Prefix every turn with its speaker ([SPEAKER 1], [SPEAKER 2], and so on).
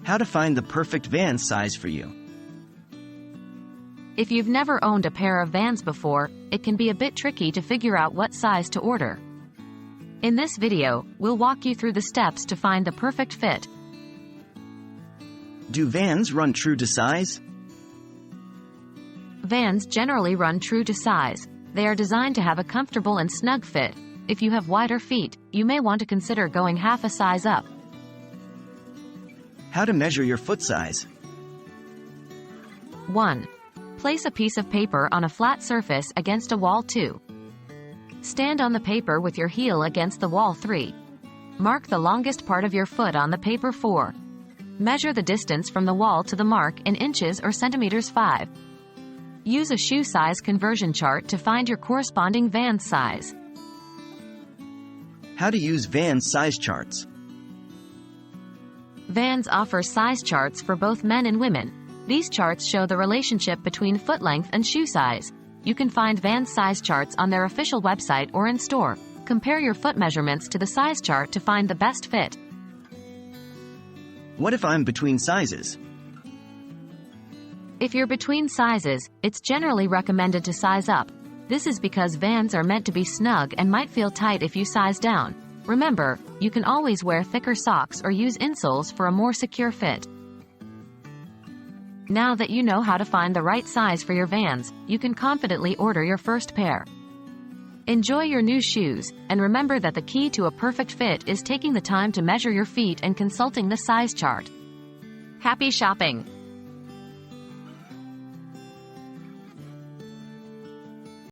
[SPEAKER 1] How to find the perfect Vans size for you.
[SPEAKER 2] If you've never owned a pair of Vans before, it can be a bit tricky to figure out what size to order. In this video, we'll walk you through the steps to find the perfect fit.
[SPEAKER 1] Do Vans run true to size?
[SPEAKER 2] Vans generally run true to size. They are designed to have a comfortable and snug fit. If you have wider feet, you may want to consider going half a size up.
[SPEAKER 1] How to measure your foot size.
[SPEAKER 2] 1. Place a piece of paper on a flat surface against a wall. 2. Stand on the paper with your heel against the wall. 3. Mark the longest part of your foot on the paper. 4. Measure the distance from the wall to the mark in inches or centimeters. 5. Use a shoe size conversion chart to find your corresponding Vans size.
[SPEAKER 1] How to use Vans size charts.
[SPEAKER 2] Vans offers size charts for both men and women. These charts show the relationship between foot length and shoe size. You can find Vans size charts on their official website or in store. Compare your foot measurements to the size chart to find the best fit.
[SPEAKER 1] What if I'm between sizes?
[SPEAKER 2] If you're between sizes, it's generally recommended to size up. This is because Vans are meant to be snug and might feel tight if you size down. Remember, you can always wear thicker socks or use insoles for a more secure fit. Now that you know how to find the right size for your Vans, you can confidently order your first pair. Enjoy your new shoes, and remember that the key to a perfect fit is taking the time to measure your feet and consulting the size chart. Happy shopping!